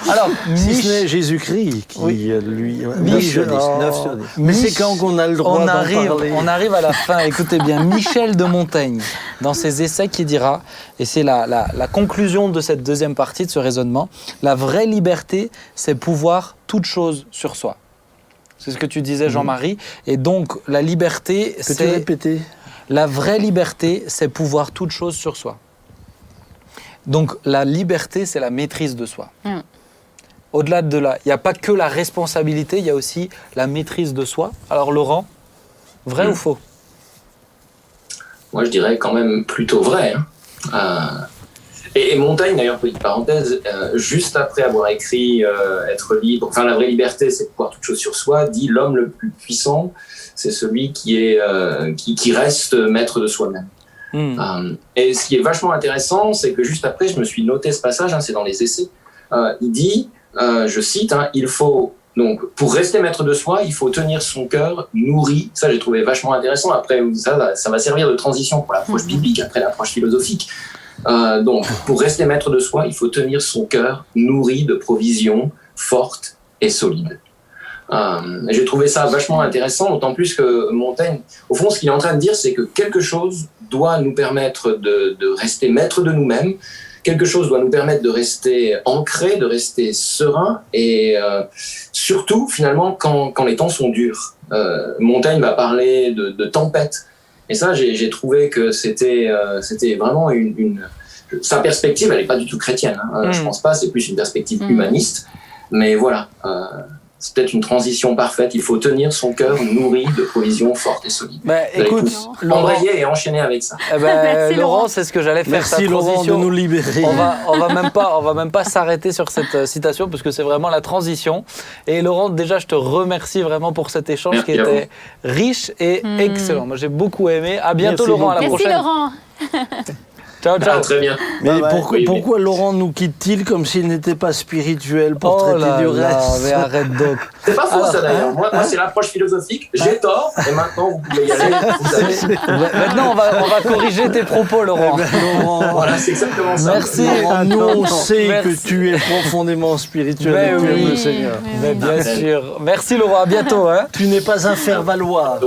S1: Alors,
S5: si ce n'est Jésus-Christ qui, lui...
S4: 9 sur 10, 9 sur 10.
S5: Mais c'est quand qu'on a le droit d'en parler.
S1: On arrive à la fin, écoutez bien, Michel de Montaigne, dans ses essais, qui dira, et c'est la conclusion de cette deuxième partie de ce raisonnement, la vraie liberté, c'est pouvoir toute chose sur soi. C'est ce que tu disais, Jean-Marie. Et donc, la liberté,
S5: c'est... Peux-tu répéter ?
S1: La vraie liberté, c'est pouvoir toute chose sur soi. Donc, la liberté, c'est la maîtrise de soi. Au-delà de là, il n'y a pas que la responsabilité, il y a aussi la maîtrise de soi. Alors, Laurent, vrai ou faux ?
S3: Moi, je dirais quand même plutôt vrai. Et Montaigne, d'ailleurs, petite parenthèse, juste après avoir écrit Être libre, enfin la vraie liberté, c'est pouvoir toute chose sur soi, dit l'homme le plus puissant, c'est celui qui reste maître de soi-même. Et ce qui est vachement intéressant, c'est que juste après, je me suis noté ce passage, c'est dans les essais, il dit, je cite, il faut, donc, pour rester maître de soi, il faut tenir son cœur nourri. Ça, j'ai trouvé vachement intéressant. Après, ça va servir de transition pour l'approche biblique, après l'approche philosophique. Donc, pour rester maître de soi, il faut tenir son cœur nourri de provisions fortes et solides. J'ai trouvé ça vachement intéressant, d'autant plus que Montaigne, au fond, ce qu'il est en train de dire, c'est que quelque chose doit nous permettre de rester maître de nous-mêmes, quelque chose doit nous permettre de rester ancré, de rester serein, et surtout, finalement, quand les temps sont durs. Montaigne va parler de tempête. Et ça, j'ai trouvé que c'était vraiment sa perspective, elle n'est pas du tout chrétienne. Je pense pas, c'est plus une perspective humaniste. Mais voilà, c'est peut-être une transition parfaite. Il faut tenir son cœur nourri de provisions fortes et solides.
S1: Écoute,
S3: embrayer et enchaîner avec ça.
S1: Laurent, c'est ce que j'allais faire.
S5: Merci Laurent de nous libérer.
S1: On va même pas s'arrêter sur cette citation parce que c'est vraiment la transition. Et Laurent, déjà, je te remercie vraiment pour cet échange qui était riche et excellent. Moi, j'ai beaucoup aimé. À bientôt, Laurent. À la prochaine.
S2: Merci Laurent.
S1: Ciao, ciao.
S3: Très bien.
S5: Mais pourquoi Laurent nous quitte-t-il comme s'il n'était pas spirituel pour traiter du reste ?
S1: Mais arrête donc.
S3: C'est pas faux ça d'ailleurs. Moi c'est l'approche philosophique. J'ai tort et maintenant vous pouvez y aller.
S1: Maintenant on va corriger tes propos, Laurent.
S5: Laurent.
S3: Voilà, c'est exactement ça.
S1: Merci.
S5: Nous on sait que tu es profondément spirituel et tu aimes le Seigneur.
S1: Mais bien sûr. Merci Laurent. À bientôt.
S5: Tu n'es pas un faire-valoir.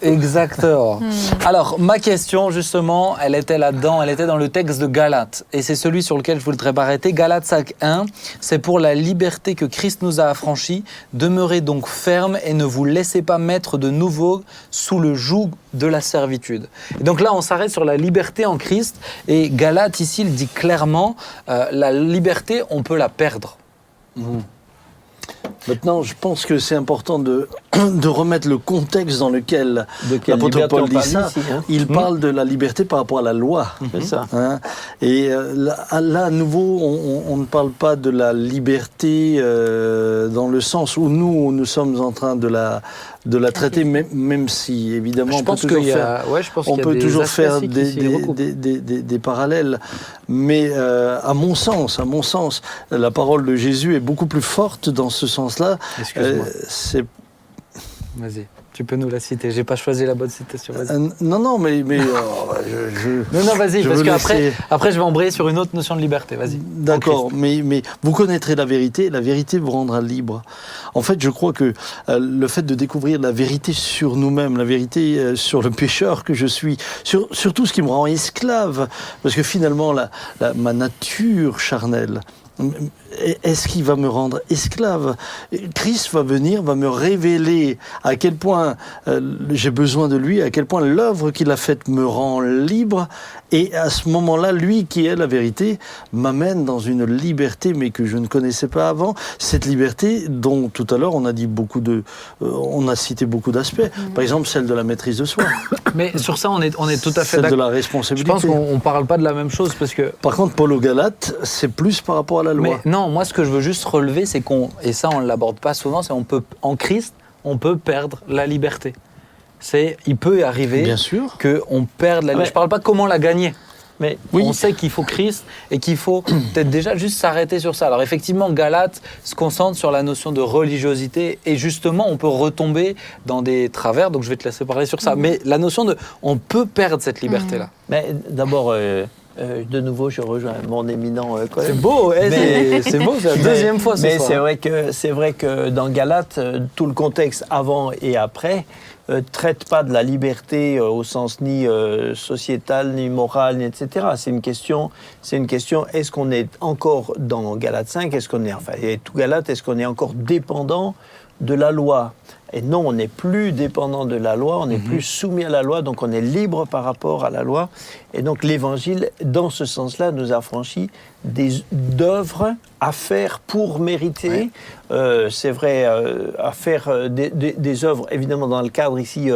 S1: Exactement. Alors, ma question, justement, elle était là-dedans, elle était dans le texte de Galates. Et c'est celui sur lequel je voudrais m'arrêter. Galates 5.1, c'est pour la liberté que Christ nous a affranchis. Demeurez donc fermes et ne vous laissez pas mettre de nouveau sous le joug de la servitude. Et donc là, on s'arrête sur la liberté en Christ. Et Galates, ici, il dit clairement, la liberté, on peut la perdre.
S5: Maintenant, je pense que c'est important de remettre le contexte dans lequel l'apôtre Paul dit ça. Il parle de la liberté par rapport à la loi.
S4: C'est ça.
S5: Et là, à nouveau, on ne parle pas de la liberté dans le sens où nous sommes en train de la traiter, même si, évidemment, on peut toujours faire des parallèles. Mais à mon sens, la parole de Jésus est beaucoup plus forte dans ce sens-là.
S1: Excuse-moi. Vas-y, tu peux nous la citer. J'ai pas choisi la bonne citation. Vas-y.
S5: Non, mais
S1: Non, vas-y,
S5: je
S1: parce
S5: veux laisser-
S1: qu'après, je vais embrayer sur une autre notion de liberté. Vas-y.
S5: D'accord, mais vous connaîtrez la vérité vous rendra libre. En fait, je crois que le fait de découvrir la vérité sur nous-mêmes, la vérité sur le pécheur que je suis, sur tout ce qui me rend esclave, parce que finalement, ma nature charnelle, est-ce qu'il va me rendre esclave? Christ va venir, va me révéler à quel point j'ai besoin de lui, à quel point l'œuvre qu'il a faite me rend libre. Et à ce moment-là, lui qui est la vérité m'amène dans une liberté, mais que je ne connaissais pas avant. Cette liberté dont tout à l'heure on a cité beaucoup d'aspects. Par exemple, celle de la maîtrise de soi.
S1: Mais sur ça, on est tout à fait
S5: Celle de
S1: d'accord.
S5: la
S1: Je
S5: responsabilité.
S1: pense qu'on ne parle pas de la même chose parce que.
S5: Par contre, Paul aux Galates, c'est plus par rapport à la loi.
S1: Mais non, moi, ce que je veux juste relever, c'est et ça, on ne l'aborde pas souvent, c'est en Christ, on peut perdre la liberté. Il peut arriver
S5: Bien sûr.
S1: qu'on perde la liberté.
S6: Ouais.
S1: Je ne parle pas de comment la gagner.
S6: Mais
S5: Oui.
S1: On sait qu'il faut Christ et qu'il faut peut-être déjà juste s'arrêter sur ça. Alors effectivement, Galates se concentre sur la notion de religiosité et justement, on peut retomber dans des travers. Donc je vais te laisser parler sur ça. Mais la notion on peut perdre cette liberté-là.
S6: Mais d'abord, de nouveau, je rejoins mon éminent collègue.
S1: C'est beau, c'est beau, c'est la deuxième fois ce
S6: Mais
S1: soir.
S6: c'est vrai que dans Galates, tout le contexte avant et après traite pas de la liberté au sens ni sociétal, ni moral, ni etc. C'est une question, est-ce qu'on est encore dans Galates 5, et tout Galates, est-ce qu'on est encore dépendant de la loi? Et non, on n'est plus dépendant de la loi, on n'est plus soumis à la loi, donc on est libre par rapport à la loi. Et donc l'Évangile, dans ce sens-là, nous affranchit d'œuvres à faire pour mériter. C'est vrai, à faire des œuvres, évidemment dans le cadre ici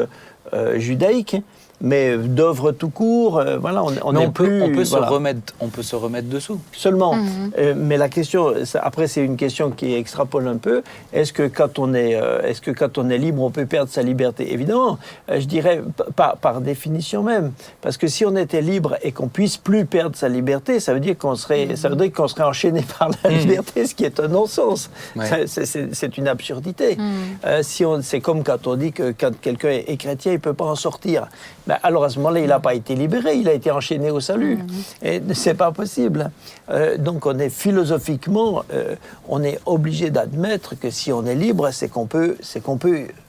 S6: judaïque, mais d'œuvres tout court, voilà,
S1: on peut se remettre dessous.
S6: Seulement, mais la question, après c'est une question qui extrapole un peu. Est-ce que quand on est libre, on peut perdre sa liberté? Évidemment, je dirais par définition même, parce que si on était libre et qu'on puisse plus perdre sa liberté, ça veut dire qu'on serait enchaîné par la liberté, ce qui est un non-sens.
S1: Ouais.
S6: C'est une absurdité. C'est comme quand on dit que quand quelqu'un est chrétien, il peut pas en sortir. Alors à ce moment-là, il n'a pas été libéré, il a été enchaîné au salut. Et c'est pas possible. Donc on est philosophiquement, on est obligé d'admettre que si on est libre, c'est qu'on peut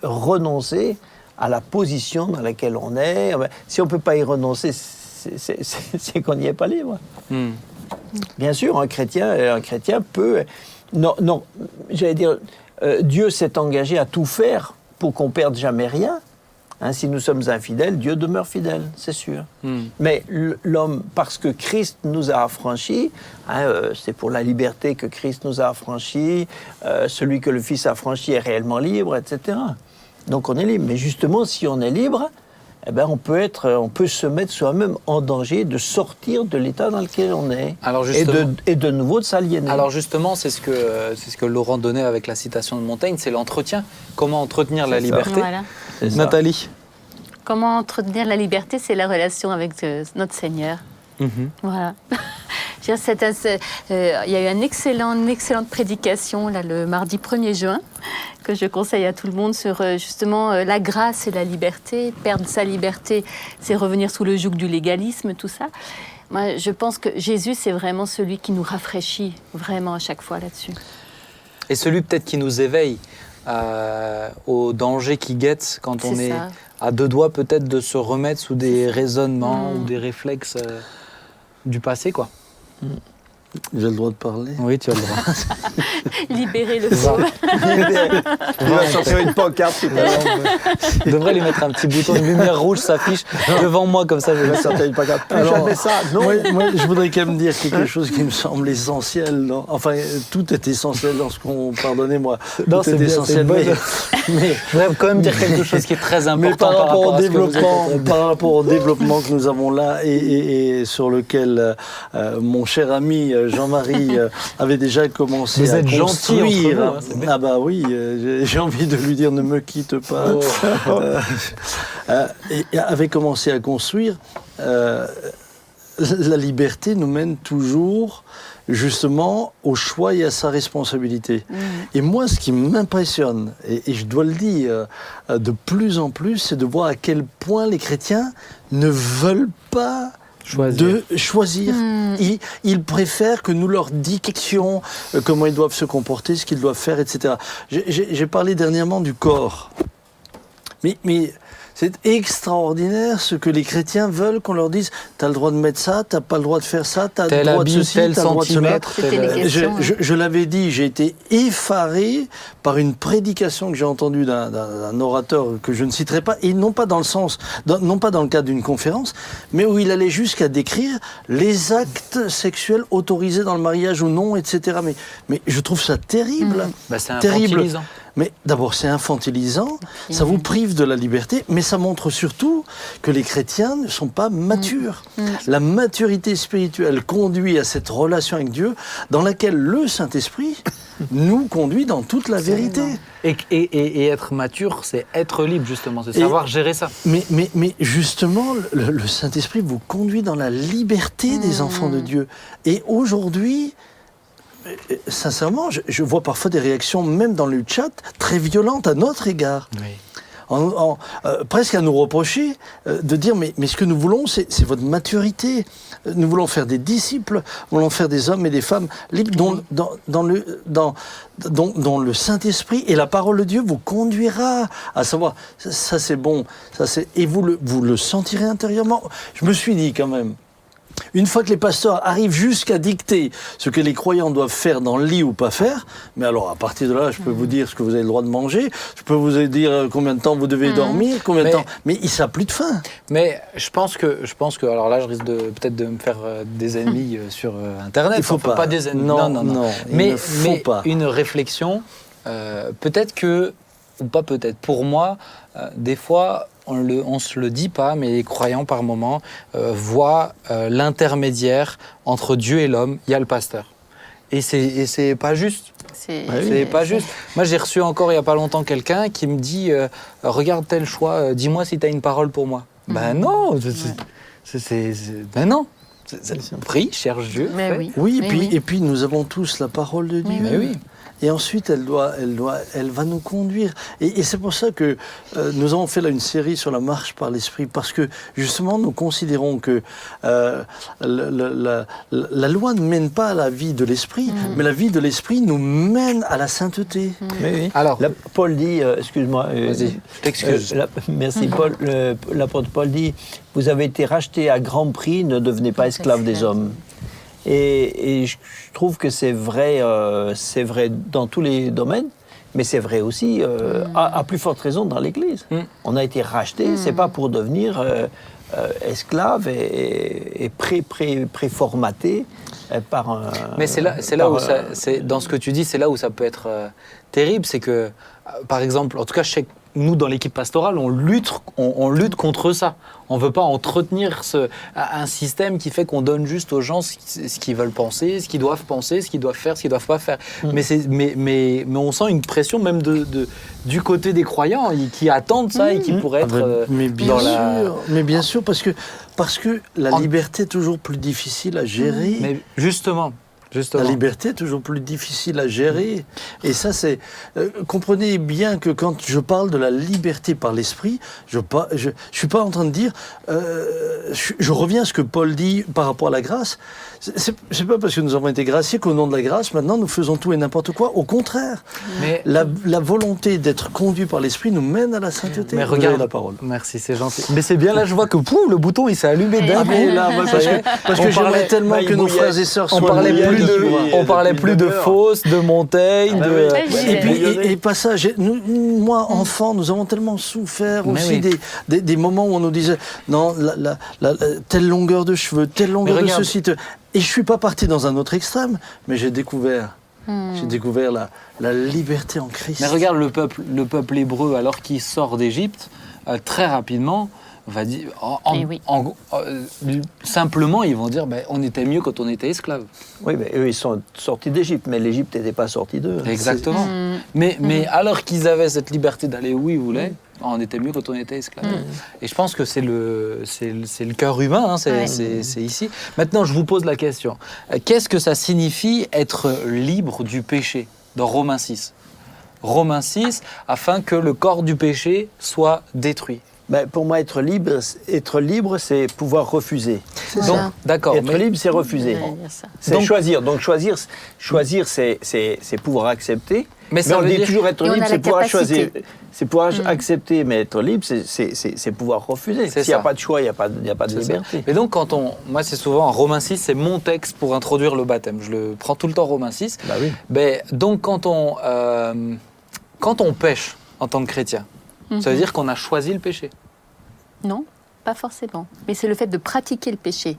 S6: renoncer à la position dans laquelle on est. Si on peut pas y renoncer, c'est qu'on n'y est pas libre. Bien sûr, un chrétien peut. Non, j'allais dire, Dieu s'est engagé à tout faire pour qu'on perde jamais rien. Si nous sommes infidèles, Dieu demeure fidèle, c'est sûr. Mais l'homme, parce que Christ nous a affranchis, c'est pour la liberté que Christ nous a affranchis, celui que le Fils a franchi est réellement libre, etc. Donc on est libre. Mais justement, si on est libre, on peut se mettre soi-même en danger de sortir de l'état dans lequel on est.
S1: Alors
S6: et de nouveau de s'aliéner.
S1: Alors justement, c'est ce que Laurent donnait avec la citation de Montaigne, c'est l'entretien. Comment entretenir la liberté?
S2: Voilà.
S1: Nathalie?
S2: Comment entretenir la liberté, c'est la relation avec notre Seigneur. Voilà. Il y a eu une excellente prédication là, le mardi 1er juin que je conseille à tout le monde sur justement la grâce et la liberté. Perdre sa liberté, c'est revenir sous le joug du légalisme, tout ça. Moi, je pense que Jésus, c'est vraiment celui qui nous rafraîchit vraiment à chaque fois là-dessus.
S1: Et celui peut-être qui nous éveille au danger qui guette quand on est à deux doigts peut-être de se remettre sous des raisonnements ou des réflexes du passé, quoi.
S5: J'ai le droit de parler?
S1: Oui, tu as le droit.
S2: Libérer le sauve.
S6: Il va sortir une pancarte tout à l'heure.
S1: Je devrais lui mettre un petit bouton, une lumière rouge s'affiche devant moi, comme ça je vais sortir une pancarte.
S6: Plus jamais ça, non.
S5: Moi, je voudrais quand même dire quelque chose qui me semble essentiel. Enfin, tout est essentiel dans ce qu'on... Pardonnez-moi.
S1: Non,
S5: tout
S1: c'est
S5: est
S1: bien,
S5: essentiel.
S1: Mais je voudrais quand même dire quelque chose qui est très important.
S5: Mais par rapport
S1: à
S5: au développement que nous avons là et sur lequel mon cher ami Jean-Marie avait déjà commencé à construire.
S1: Gentil entre vous,
S5: Ah bah oui, j'ai envie de lui dire ne me quitte pas. Et avait commencé à construire. la liberté nous mène toujours justement au choix et à sa responsabilité. Et moi, ce qui m'impressionne, et je dois le dire de plus en plus, c'est de voir à quel point les chrétiens ne veulent pas choisir. Ils préfèrent que nous leur dictions comment ils doivent se comporter, ce qu'ils doivent faire, etc. J'ai parlé dernièrement du corps. Mais c'est extraordinaire ce que les chrétiens veulent qu'on leur dise « t'as le droit de mettre ça, t'as pas le droit de faire ça, t'as le droit de ceci, t'as le droit de cela ». Je l'avais dit, j'ai été effaré par une prédication que j'ai entendue d'un orateur que je ne citerai pas, et non pas dans le sens, non pas dans le cadre d'une conférence, mais où il allait jusqu'à décrire les actes sexuels autorisés dans le mariage ou non, etc. Mais je trouve ça terrible.
S1: C'est
S5: terrible.
S1: infantilisant.
S5: Mais d'abord, c'est infantilisant, ça vous prive de la liberté, mais ça montre surtout que les chrétiens ne sont pas matures. La maturité spirituelle conduit à cette relation avec Dieu dans laquelle le Saint-Esprit nous conduit dans toute la vérité.
S1: Et être mature, c'est être libre, justement, c'est savoir gérer ça.
S5: Mais justement, le Saint-Esprit vous conduit dans la liberté des enfants de Dieu. Et aujourd'hui, sincèrement, je vois parfois des réactions, même dans le chat, très violentes à notre égard. Presque à nous reprocher de dire mais ce que nous voulons, c'est votre maturité. Nous voulons faire des disciples, nous voulons faire des hommes et des femmes libres dont le Saint-Esprit et la parole de Dieu vous conduira à savoir ça c'est bon, et vous le sentirez intérieurement. Je me suis dit quand même, une fois que les pasteurs arrivent jusqu'à dicter ce que les croyants doivent faire dans le lit ou pas faire, mais alors à partir de là, je peux vous dire ce que vous avez le droit de manger, je peux vous dire combien de temps vous devez dormir, combien de temps, mais il n'a plus de fin.
S1: Mais je pense que, alors là, je risque peut-être de me faire des ennemis sur Internet.
S5: Il faut pas
S1: des ennemis.
S5: Non,
S1: mais
S5: pas.
S1: Une réflexion, peut-être que, ou pas peut-être, pour moi, des fois, on se le dit pas, mais les croyants par moment voient l'intermédiaire entre Dieu et l'homme. Il y a le pasteur, et c'est pas juste. C'est pas juste. Moi, j'ai reçu encore il y a pas longtemps quelqu'un qui me dit regarde tel choix, dis-moi si tu as une parole pour moi. Ben non, ben non. Prie, cherche Dieu.
S5: Et puis nous avons tous la parole de Dieu.
S1: Mais oui.
S5: Et ensuite, elle va nous conduire. Et c'est pour ça que nous avons fait là une série sur la marche par l'Esprit, parce que justement, nous considérons que la loi ne mène pas à la vie de l'Esprit, mais la vie de l'Esprit nous mène à la sainteté.
S6: Oui. Alors, Paul dit, excuse-moi,
S1: vas-y, je t'excuse.
S6: Merci Paul. L'apôtre Paul dit, vous avez été rachetés à grand prix, ne devenez pas esclaves des hommes. Et je trouve que c'est vrai dans tous les domaines, mais c'est vrai aussi, à plus forte raison, dans l'Église. On a été rachetés, c'est pas pour devenir esclaves et préformatés par un...
S1: Mais c'est là où dans ce que tu dis, c'est là où ça peut être terrible, c'est que, par exemple, en tout cas, je sais que nous, dans l'équipe pastorale, on lutte contre ça. On ne veut pas entretenir un système qui fait qu'on donne juste aux gens ce qu'ils veulent penser, ce qu'ils doivent faire, ce qu'ils ne doivent pas faire. Mais on sent une pression même du côté des croyants qui attendent ça et qui pourraient être
S5: mais bien sûr, parce que la liberté est toujours plus difficile à gérer.
S1: Mais justement.
S5: La liberté est toujours plus difficile à gérer. Et ça, c'est... comprenez bien que quand je parle de la liberté par l'esprit, je suis pas en train de dire... je reviens à ce que Paul dit par rapport à la grâce. C'est pas parce que nous avons été graciés qu'au nom de la grâce, maintenant, nous faisons tout et n'importe quoi. Au contraire, mais la volonté d'être conduit par l'esprit nous mène à la sainteté.
S1: Mais regarde la parole. Merci, c'est gentil. Mais c'est bien là, je vois que le bouton, il s'est allumé d'un coup.
S5: Parce que j'aimerais tellement que nos frères et sœurs soient...
S1: On parlait plus de Faust, de Montaigne,
S5: et pas ça. Moi, enfant, nous avons tellement souffert aussi des moments où on nous disait non, telle longueur de cheveux, telle longueur de ceci. Et je suis pas parti dans un autre extrême, mais j'ai découvert la liberté en Christ.
S1: Mais regarde le peuple hébreu, alors qu'il sort d'Égypte, très rapidement, va dire, simplement, ils vont dire on était mieux quand on était esclaves.
S6: Oui, mais eux, ils sont sortis d'Égypte, mais l'Égypte n'était pas sortie d'eux.
S1: Exactement. Mais alors qu'ils avaient cette liberté d'aller où ils voulaient, On était mieux quand on était esclave. Et je pense que c'est le cœur humain, hein, c'est ici. Maintenant, je vous pose la question. Qu'est-ce que ça signifie être libre du péché dans Romains 6 ? Romains 6, afin que le corps du péché soit détruit.
S6: Ben, pour moi, être libre, c'est pouvoir refuser.
S1: Donc, d'accord.
S6: Être libre, c'est refuser.
S2: Ouais, dire ça.
S6: C'est choisir. Donc choisir, c'est pouvoir accepter.
S1: Mais ça
S6: on
S1: veut
S6: dit
S1: dire-
S6: toujours être
S2: Et on
S6: libre,
S2: a
S6: c'est
S2: la
S6: pouvoir
S2: capacité.
S6: choisir. C'est pouvoir accepter, mais être libre, c'est pouvoir refuser.
S1: C'est
S6: S'il n'y a
S1: ça.
S6: pas de choix, il n'y a pas de
S1: C'est ça.
S6: liberté.
S1: Et donc, moi, c'est souvent Romains 6, c'est mon texte pour introduire le baptême. Je le prends tout le temps, Romains 6.
S6: Bah oui.
S1: Ben, donc, quand on pêche en tant que chrétien, ça veut dire qu'on a choisi le péché.
S2: Non, pas forcément. Mais c'est le fait de pratiquer le péché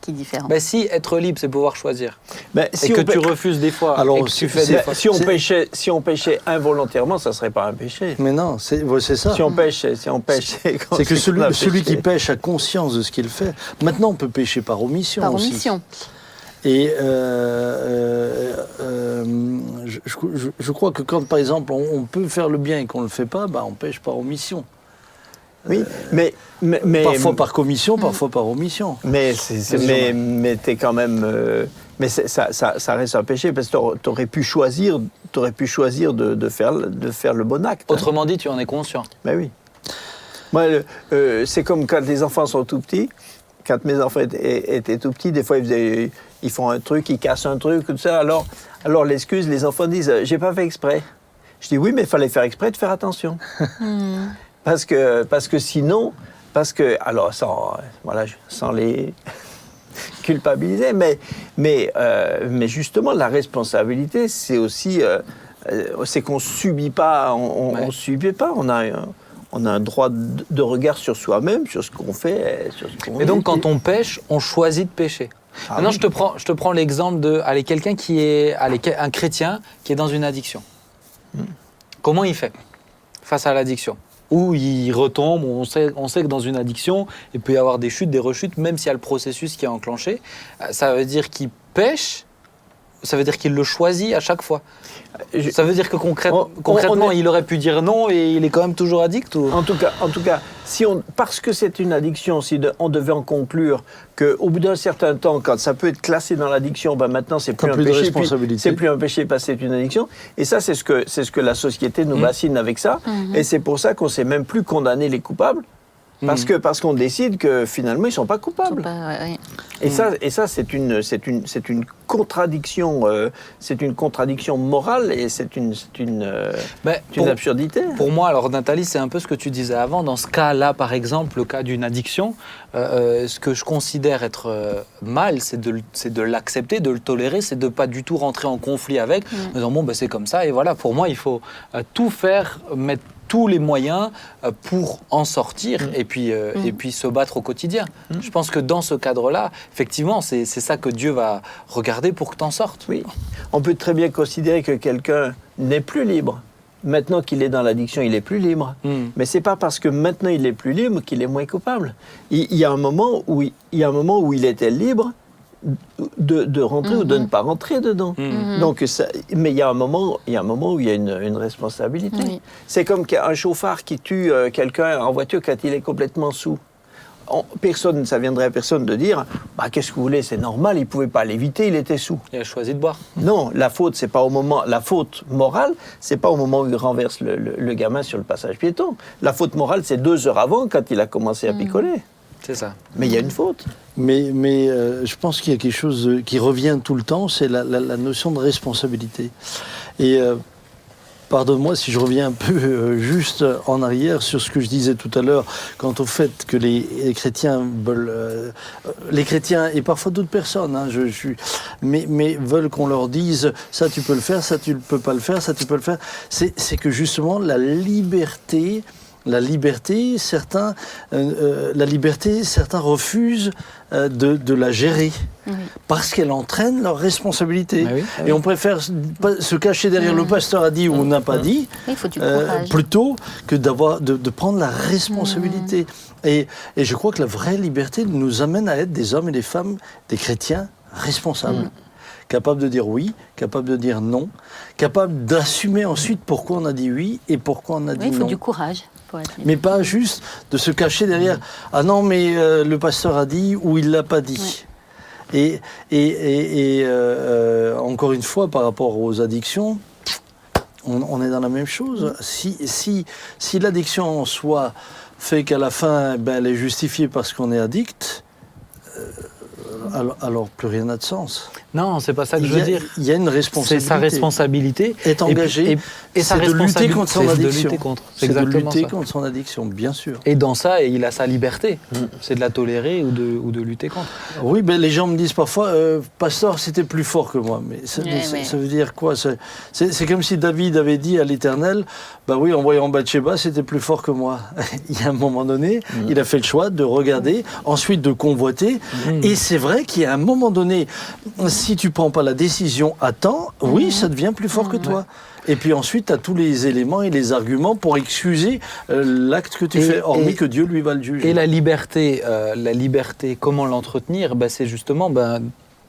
S2: qui est différent.
S1: Ben, si être libre, c'est pouvoir choisir.
S6: Ben,
S1: Et que tu refuses des fois,
S5: Alors,
S1: et que tu fais
S5: c'est-
S1: des fois.
S6: Si on pêchait involontairement, ça ne serait pas un péché.
S5: Mais non, c'est ça.
S6: Si on pêche, c'est
S5: C'est que
S6: qu'on a
S5: celui qui
S6: péché.
S5: pêche a conscience de ce qu'il fait. Maintenant, on peut pécher par omission
S2: Par
S5: aussi.
S2: omission.
S5: Et je crois que quand, par exemple, on peut faire le bien et qu'on ne le fait pas, bah, on pêche par omission.
S6: Oui, mais
S5: Parfois par commission, parfois par omission.
S6: Mais t'es quand même. Mais ça reste un péché parce que t'aurais pu choisir de faire le bon acte.
S1: Autrement dit, tu en es conscient.
S6: Ben oui. Moi, c'est comme quand les enfants sont tout petits. Quand mes enfants étaient tout petits, des fois ils font un truc, ils cassent un truc, tout ça. Alors l'excuse, les enfants disent j'ai pas fait exprès. Je dis oui, mais il fallait faire exprès de faire attention. Parce que sinon, alors sans les culpabiliser, mais justement la responsabilité, c'est aussi, c'est qu'on subit pas, on subit pas, on a un droit de regard sur soi-même, sur ce qu'on fait, sur ce qu'on
S1: Et donc,
S6: dit.
S1: quand on pêche, on choisit de pécher.
S6: Ah
S1: Maintenant,
S6: oui.
S1: je te prends l'exemple de quelqu'un un chrétien qui est dans une addiction. Comment il fait face à l'addiction? Ou il retombe, on sait que dans une addiction, il peut y avoir des chutes, des rechutes, même s'il y a le processus qui est enclenché. Ça veut dire qu'il pêche, ça veut dire qu'il le choisit à chaque fois. Ça veut dire que concrètement, il aurait pu dire non et il est quand même toujours addict ou...
S6: En tout cas, parce que c'est une addiction, si on devait en conclure qu'au bout d'un certain temps, quand ça peut être classé dans l'addiction, ben maintenant c'est plus un
S5: plus de
S6: péché,
S5: responsabilité.
S6: c'est plus un péché parce que c'est une addiction. Et ça, c'est ce que la société nous bassine avec ça. Et c'est pour ça qu'on ne sait même plus condamner les coupables. Parce qu'on décide que finalement ils ne sont pas coupables. Et ça, c'est une contradiction, morale et c'est une absurdité.
S1: Pour moi, alors Nathalie, c'est un peu ce que tu disais avant. Dans ce cas-là, par exemple, le cas d'une addiction, ce que je considère être mal, c'est de l'accepter, de le tolérer, c'est de ne pas du tout rentrer en conflit avec, en disant bon, ben, c'est comme ça. Et voilà, pour moi, il faut tout faire, mettre tous les moyens pour en sortir et puis se battre au quotidien. Je pense que dans ce cadre-là, effectivement, c'est ça que Dieu va regarder pour que tu en sortes.
S6: Oui, on peut très bien considérer que quelqu'un n'est plus libre. Maintenant qu'il est dans l'addiction, il est plus libre. Mais c'est pas parce que maintenant il est plus libre qu'il est moins coupable. Il y a un moment où il était libre de rentrer ou de ne pas rentrer dedans. Donc, mais il y a un moment où il y a une responsabilité.
S2: Oui.
S6: C'est comme un chauffard qui tue quelqu'un en voiture quand il est complètement saoul. Ça viendrait à personne de dire bah, qu'est-ce que vous voulez, c'est normal, il ne pouvait pas l'éviter, il était saoul.
S1: Il a choisi de boire.
S6: Non, la faute morale, c'est pas au moment où il renverse le gamin sur le passage piéton. La faute morale, c'est 2 heures avant, quand il a commencé à picoler.
S1: C'est ça.
S6: Mais il y a une faute.
S5: Mais je pense qu'il y a quelque chose qui revient tout le temps, c'est la notion de responsabilité. Et pardonne-moi si je reviens un peu juste en arrière sur ce que je disais tout à l'heure quant au fait que les chrétiens veulent, les chrétiens et parfois d'autres personnes, hein, mais veulent qu'on leur dise ça tu peux le faire, ça tu ne peux pas le faire, ça tu peux le faire. C'est que justement la liberté, certains refusent de la gérer parce qu'elle entraîne leur responsabilité.
S1: Ah oui.
S5: Et on préfère se cacher derrière le pasteur a dit ou n'a pas dit,
S2: Il faut du courage.
S5: plutôt que de prendre la responsabilité. Et je crois que la vraie liberté nous amène à être des hommes et des femmes, des chrétiens responsables. Capable de dire oui, capable de dire non, capable d'assumer ensuite pourquoi on a dit oui et pourquoi on a dit
S2: Il faut
S5: non.
S2: du courage. pour être libre.
S5: Mais pas juste de se cacher derrière « Ah non, mais le pasteur a dit » ou « Il l'a pas dit ». Et encore une fois, par rapport aux addictions, on est dans la même chose. Si l'addiction en soi fait qu'à la fin, elle est justifiée parce qu'on est addict, alors plus rien n'a de sens.
S1: Non, c'est pas ça que je veux dire.
S5: Il y a une responsabilité.
S1: C'est sa responsabilité.
S5: Être engagé,
S1: et sa
S5: c'est de lutter contre son addiction.
S1: C'est de lutter contre.
S5: C'est de
S1: exactement
S5: lutter
S1: ça.
S5: contre son addiction, bien sûr.
S1: Et dans ça, il a sa liberté. C'est de la tolérer ou de lutter contre.
S5: Oui, les gens me disent parfois, pasteur, c'était plus fort que moi. Mais ça veut dire quoi? C'est comme si David avait dit à l'Éternel, oui, en voyant Bathsheba, c'était plus fort que moi. Il y a un moment donné, il a fait le choix de regarder, ensuite de convoiter. Et c'est vrai qu'il y a un moment donné, si tu prends pas la décision à temps, oui, ça devient plus fort que toi. Et puis ensuite, tu as tous les éléments et les arguments pour excuser l'acte que tu fais, hormis que Dieu, lui, va le juger.
S1: Et la liberté, comment l'entretenir? C'est justement...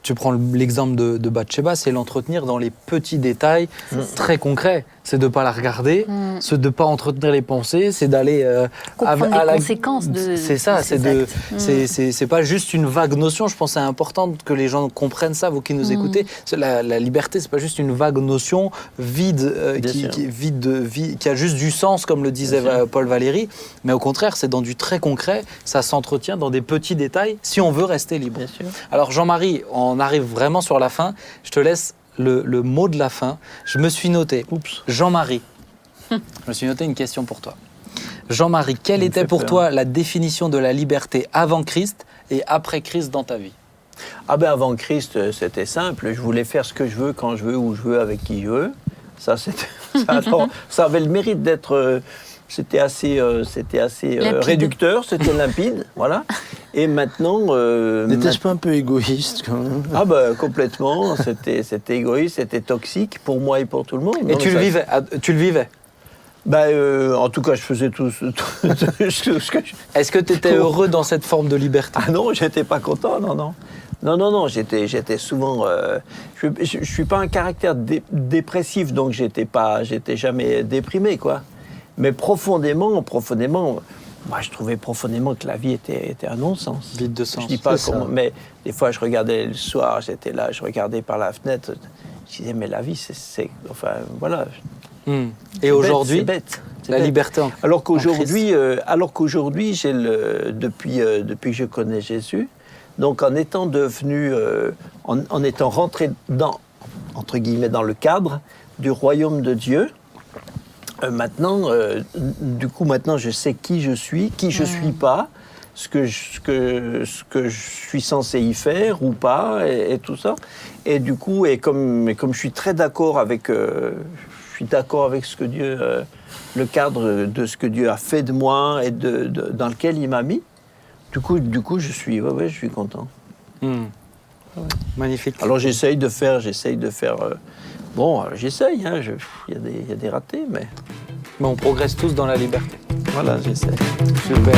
S1: tu prends l'exemple de Bathsheba, c'est l'entretenir dans les petits détails très concrets. C'est de ne pas la regarder, c'est de ne pas entretenir les pensées, c'est d'aller
S2: comprendre les conséquences de
S1: c'est ça,
S2: ces
S1: c'est pas juste une vague notion. Je pense que c'est important que les gens comprennent ça, vous qui nous écoutez. La liberté, c'est pas juste une vague notion vide, qui a juste du sens, comme le disait Paul Valéry. Mais au contraire, c'est dans du très concret, ça s'entretient dans des petits détails si on veut rester libre.
S6: Bien sûr.
S1: Alors Jean-Marie, on arrive vraiment sur la fin. Je te laisse le mot de la fin. Je me suis noté, Jean-Marie, je me suis noté une question pour toi. Jean-Marie, quelle était pour toi la définition de la liberté avant Christ et après Christ dans ta vie?
S6: Avant Christ, c'était simple. Je voulais faire ce que je veux, quand je veux, où je veux, avec qui je veux. Ça avait le mérite d'être... C'était assez réducteur, c'était limpide, voilà. Et maintenant...
S5: N'étais-je pas un peu égoïste quand même?
S6: Complètement. C'était égoïste, c'était toxique pour moi et pour tout le monde.
S1: Et tu le vivais?
S6: En tout cas, je faisais tout ce que je...
S1: Est-ce que tu étais heureux dans cette forme de liberté?
S6: Ah non, j'étais pas content, non. Non, j'étais souvent... je suis pas un caractère dépressif, donc j'étais jamais déprimé, quoi. Mais profondément, moi, je trouvais profondément que la vie était un non-sens.
S1: Vide de sens.
S6: Je dis pas comment, mais des fois, je regardais le soir, j'étais là, je regardais par la fenêtre, je disais, mais la vie, c'est enfin, voilà.
S1: Et aujourd'hui,
S6: c'est bête.
S1: La liberté en
S6: alors qu'aujourd'hui, j'ai depuis que je connais Jésus, donc en étant devenu, en étant rentré dans, entre guillemets, dans le cadre du royaume de Dieu, maintenant, je sais qui je suis suis pas, ce que je suis censé y faire ou pas, et tout ça. Et du coup, comme je suis très d'accord avec, ce que Dieu, le cadre de ce que Dieu a fait de moi et dans lequel il m'a mis. Du coup, je suis content.
S1: Magnifique.
S6: Alors j'essaye de faire. J'essaye. Il y a des ratés, mais
S1: on progresse tous dans la liberté.
S6: voilà, j'essaie.
S1: Super.